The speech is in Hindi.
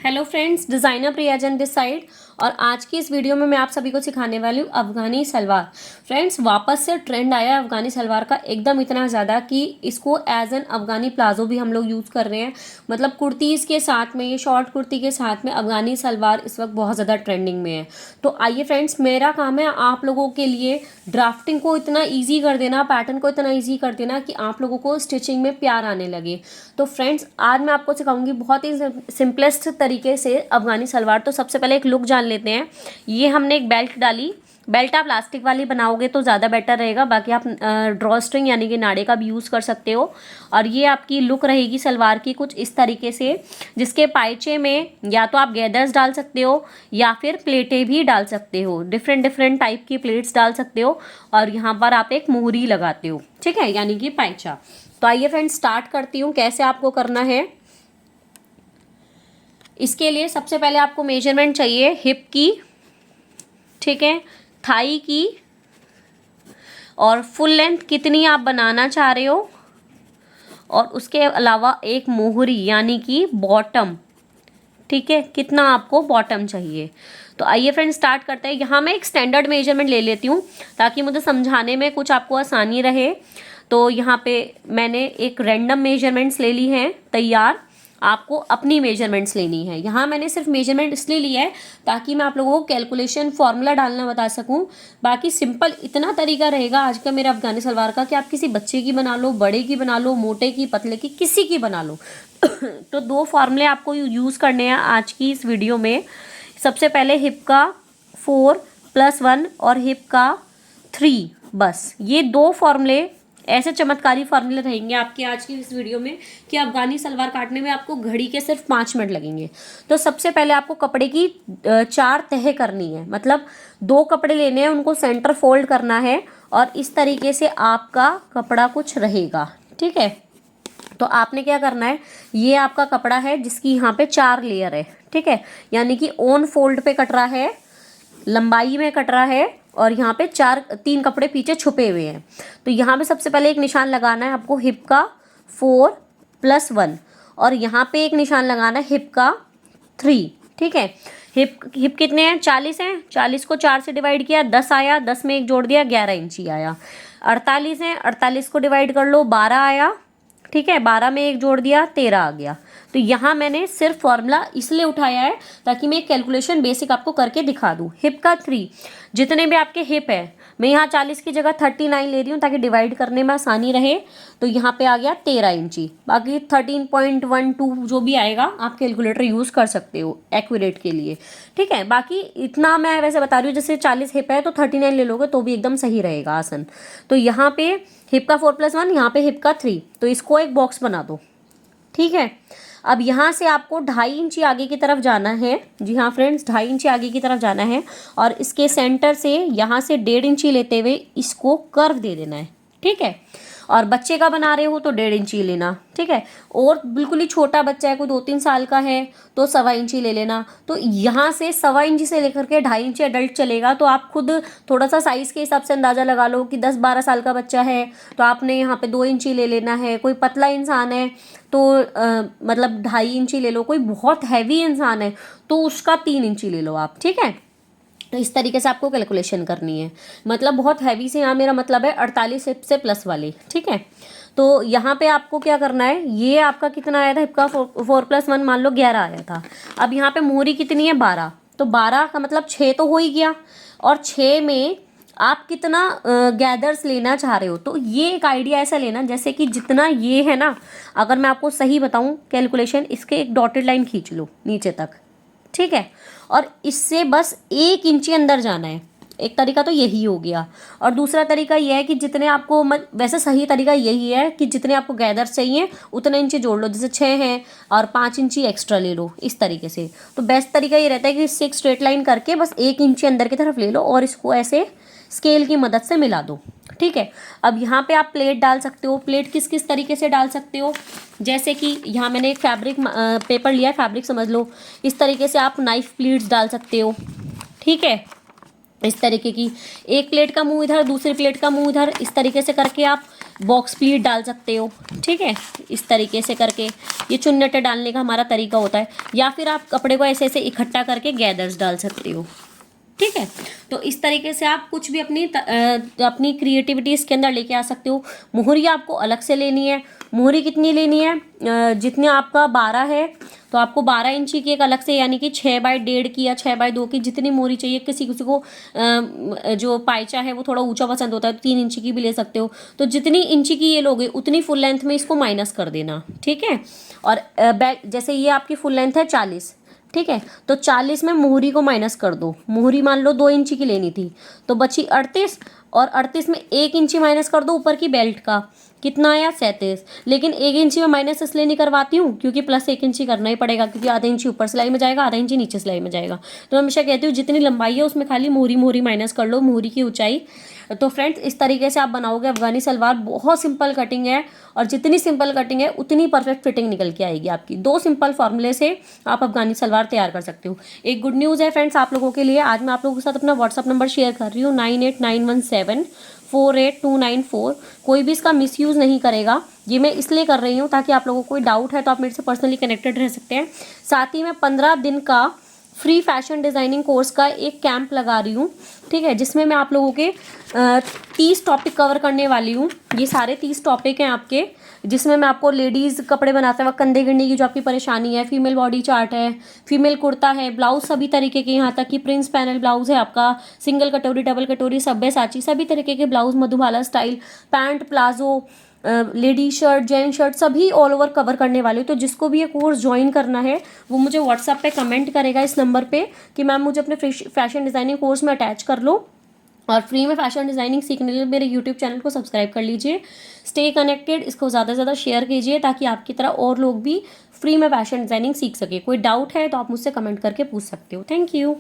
Hello friends, designer Priyajan this side. और आज की इस वीडियो में मैं आप सभी को सिखाने वाली हूँ अफ़गानी सलवार। फ्रेंड्स, वापस से ट्रेंड आया है अफ़गानी सलवार का एकदम इतना ज़्यादा कि इसको एज एन अफ़गानी प्लाजो भी हम लोग यूज़ कर रहे हैं। मतलब कुर्तीज़ के साथ में, ये शॉर्ट कुर्ती के साथ में अफ़गानी सलवार इस वक्त बहुत ज़्यादा ट्रेंडिंग में है। तो आइए फ्रेंड्स, मेरा काम है आप लोगों के लिए ड्राफ्टिंग को इतना ईजी कर देना, पैटर्न को इतना ईजी कर देना कि आप लोगों को स्टिचिंग में प्यार आने लगे। तो फ्रेंड्स, आज मैं आपको सिखाऊंगी बहुत ही सिंपलेस्ट तरीके से अफ़गानी सलवार। तो सबसे पहले एक लुक जान लेते हैं। ये हमने एक बेल्ट डाली। बेल्ट आप प्लास्टिक वाली बनाओगे तो ज़्यादा बेटर रहेगा, बाकी आप ड्रॉ स्ट्रिंग यानी कि नाड़े का भी यूज़ कर सकते हो। और ये आपकी लुक रहेगी सलवार की कुछ इस तरीके से, जिसके पाइचे में या तो आप गैदर्स डाल सकते हो या फिर प्लेटें भी डाल सकते हो। डिफरेंट डिफरेंट टाइप की प्लेट्स डाल सकते हो और यहाँ पर आप एक मोहरी लगाते हो, ठीक है, यानी कि पाइचा। तो आइए फ्रेंड्स, स्टार्ट करती हूँ कैसे आपको करना है। इसके लिए सबसे पहले आपको मेजरमेंट चाहिए हिप की, ठीक है, थाई की, और फुल लेंथ कितनी आप बनाना चाह रहे हो, और उसके अलावा एक मोहरी यानी कि बॉटम, ठीक है, कितना आपको बॉटम चाहिए। तो आइए फ्रेंड्स, स्टार्ट करते हैं। यहाँ मैं एक स्टैंडर्ड मेजरमेंट ले लेती हूँ ताकि मुझे समझाने में कुछ आपको आसानी रहे। तो यहाँ पे मैंने एक रैंडम मेजरमेंट्स ले ली हैं तैयार। आपको अपनी मेजरमेंट्स लेनी है। यहाँ मैंने सिर्फ मेजरमेंट इसलिए लिया है ताकि मैं आप लोगों को कैलकुलेशन फॉर्मूला डालना बता सकूँ। बाकी सिंपल इतना तरीका रहेगा आज का मेरा अफ़गानी सलवार का कि आप किसी बच्चे की बना लो, बड़े की बना लो, मोटे की, पतले की, किसी की बना लो। तो दो फॉर्मूले आपको यूज़ करने हैं आज की इस वीडियो में। सबसे पहले हिप का 4+1 और हिप का 3, बस ये दो फॉर्मूले ऐसे चमत्कारी फार्मूले रहेंगे आपके आज की इस वीडियो में कि अफ़गानी सलवार काटने में आपको घड़ी के सिर्फ 5 मिनट लगेंगे। तो सबसे पहले आपको कपड़े की 4 तह करनी है। मतलब 2 कपड़े लेने हैं, उनको सेंटर फोल्ड करना है और इस तरीके से आपका कपड़ा कुछ रहेगा, ठीक है। तो आपने क्या करना है, ये आपका कपड़ा है जिसकी यहाँ पे 4 लेयर है, ठीक है, यानी कि ऑन फोल्ड पे कट रहा है, लंबाई में कट रहा है, और यहाँ पे 3 कपड़े पीछे छुपे हुए हैं। तो यहाँ पे सबसे पहले एक निशान लगाना है आपको हिप का 4+1, और यहाँ पे एक निशान लगाना है हिप का 3, ठीक है। हिप कितने हैं, 40 हैं। 40 को 4 से डिवाइड किया, 10 आया, 10 में एक जोड़ दिया, 11 इंची आया। 48 हैं, 48 को डिवाइड कर लो, 12 आया, ठीक है, 12 में एक जोड़ दिया, 13 आ गया। तो यहाँ मैंने सिर्फ फॉर्मूला इसलिए उठाया है ताकि मैं एक कैलकुलेशन बेसिक आपको करके दिखा दूँ। हिप का 3, जितने भी आपके हिप है, मैं यहाँ 40 की जगह 39 ले रही हूँ ताकि डिवाइड करने में आसानी रहे। तो यहाँ पे आ गया 13 इंची। बाकी 13.12 जो भी आएगा आप कैलकुलेटर यूज़ कर सकते हो एक्यूरेट के लिए, ठीक है। बाकी इतना मैं वैसे बता रही हूँ, जैसे 40 हिप है तो 39 ले लोगे तो भी एकदम सही रहेगा आसन। तो यहाँ पे हिप का 4+1, यहाँ पे हिप का 3, तो इसको एक बॉक्स बना दो, ठीक है। अब यहाँ से आपको 2.5 इंची आगे की तरफ जाना है। जी हाँ फ्रेंड्स, 2.5 इंची आगे की तरफ जाना है और इसके सेंटर से यहाँ से 1.5 इंची लेते हुए इसको कर्व दे देना है, ठीक है। और बच्चे का बना रहे हो तो 1.5 इंची लेना, ठीक है। और बिल्कुल ही छोटा बच्चा है, कोई 2-3 साल का है तो 1.25 इंची ले लेना। तो यहाँ से 1.25 इंची से लेकर के 2.5 इंची एडल्ट चलेगा। तो आप खुद थोड़ा सा साइज़ के हिसाब से अंदाज़ा लगा लो कि 10-12 साल का बच्चा है तो आपने यहाँ पे 2 इंची ले लेना है। कोई पतला इंसान है तो मतलब 2.5 इंची ले लो। कोई बहुत हैवी इंसान है तो उसका 3 इंची ले लो आप, ठीक है। तो इस तरीके से आपको कैलकुलेशन करनी है। मतलब बहुत हैवी से यहाँ मेरा मतलब है 48 हिप से प्लस वाले, ठीक है। तो यहाँ पे आपको क्या करना है, ये आपका कितना आया था हिप का 4+1, मान लो 11 आया था। अब यहाँ पे मोहरी कितनी है, 12। तो 12 का मतलब 6 तो हो ही गया, और 6 में आप कितना गैदर्स लेना चाह रहे हो। तो ये एक आइडिया ऐसा लेना जैसे कि जितना ये है ना, अगर मैं आपको सही बताऊँ कैलकुलेशन, इसके एक डॉटेड लाइन खींच लो नीचे तक, ठीक है। और इससे बस 1 इंची अंदर जाना है। एक तरीका तो यही हो गया, और दूसरा तरीका यह है कि जितने आपको वैसे सही तरीका यही है कि जितने आपको गैदर्स चाहिए उतने इंची जोड़ लो। जैसे 6 हैं और 5 इंची एक्स्ट्रा ले लो, इस तरीके से। तो बेस्ट तरीका ये रहता है कि इससे एक स्ट्रेट लाइन करके बस 1 इंची अंदर की तरफ ले लो और इसको ऐसे स्केल की मदद से मिला दो, ठीक है। अब यहाँ पे आप प्लेट डाल सकते हो। प्लेट किस किस तरीके से डाल सकते हो, जैसे कि यहाँ मैंने एक फैब्रिक पेपर लिया है, फैब्रिक समझ लो। इस तरीके से आप नाइफ प्लीट्स डाल सकते हो, ठीक है। इस तरीके की एक प्लेट का मुंह इधर, दूसरी प्लेट का मुंह इधर, इस तरीके से करके आप बॉक्स प्लीट डाल सकते हो, ठीक है, इस तरीके से करके। ये चुन्नटें डालने का हमारा तरीका होता है। या फिर आप कपड़े को ऐसे ऐसे इकट्ठा करके गैदर्स डाल सकते हो, ठीक है। तो इस तरीके से आप कुछ भी अपनी क्रिएटिविटी इसके अंदर लेके आ सकते हो। मोहरी आपको अलग से लेनी है। मोहरी कितनी लेनी है, जितने आपका 12 है तो आपको 12 इंची की एक अलग से, यानी कि 6x1.5 की या 6x2 की जितनी मोहरी चाहिए। किसी किसी को जो पायचा है वो थोड़ा ऊंचा पसंद होता है तो 3 इंची की भी ले सकते हो। तो जितनी इंची की ये लोगे उतनी फुल लेंथ में इसको माइनस कर देना, ठीक है। और बैक जैसे ये आपकी फुल लेंथ है 40, ठीक है, तो 40 में मोहरी को माइनस कर दो। मोहरी मान लो 2 इंची की लेनी थी तो बची 38, और 38 में 1 इंची माइनस कर दो ऊपर की बेल्ट का, कितना आया 37। लेकिन 1 इंची में माइनस इसलिए नहीं करवाती हूँ क्योंकि प्लस 1 इंची करना ही पड़ेगा, क्योंकि आधा इंची ऊपर सिलाई में जाएगा, आधा इंची नीचे सिलाई में जाएगा। तो मैं हमेशा कहती हूँ जितनी लंबाई है उसमें खाली मोहरी माइनस कर लो, मोहरी की ऊंचाई। तो फ्रेंड्स इस तरीके से आप बनाओगे अफगानी सलवार। बहुत सिंपल कटिंग है, और जितनी सिंपल कटिंग है उतनी परफेक्ट फिटिंग निकल के आएगी आपकी। 2 सिंपल फॉर्मूले से आप अफगानी सलवार तैयार कर सकते हो। एक गुड न्यूज़ है फ्रेंड्स आप लोगों के लिए, आज मैं आप लोगों के साथ अपना व्हाट्सअप नंबर शेयर कर रही हूँ 9891748294। कोई भी इसका मिसयूज़ नहीं करेगा। ये मैं इसलिए कर रही हूँ ताकि आप लोगों को कोई डाउट है तो आप मेरे से पर्सनली कनेक्टेड रह सकते हैं। साथ ही मैं 15 दिन का फ्री फैशन डिज़ाइनिंग कोर्स का एक कैंप लगा रही हूँ, ठीक है, जिसमें मैं आप लोगों के 30 टॉपिक कवर करने वाली हूँ। ये सारे 30 टॉपिक हैं आपके, जिसमें मैं आपको लेडीज़ कपड़े बनाते वक्त कंधे गिरने की जो आपकी परेशानी है, फीमेल बॉडी चार्ट है, फीमेल कुर्ता है, ब्लाउज सभी तरीके के, यहाँ तक कि प्रिंस पैनल ब्लाउज है आपका, सिंगल कटोरी, डबल कटोरी, सब्यसाची, सभी तरीके के blouse, Madhubala style, pant, palazzo, lady shirt, gents shirt, सभी ऑल ओवर कवर करने वाले हो। तो जिसको भी ये कोर्स ज्वाइन करना है वो मुझे व्हाट्सएप पे कमेंट करेगा इस नंबर पे कि मैम मुझे अपने फैशन डिज़ाइनिंग कोर्स में अटैच कर लो, और फ्री में फैशन डिज़ाइनिंग सीखने के लिए मेरे यूट्यूब चैनल को सब्सक्राइब कर लीजिए। स्टे कनेक्टेड, इसको ज़्यादा से ज़्यादा शेयर कीजिए ताकि आपकी तरह और लोग भी फ्री में फैशन डिज़ाइनिंग सीख सके। कोई डाउट है तो आप मुझसे कमेंट करके पूछ सकते हो। Thank you.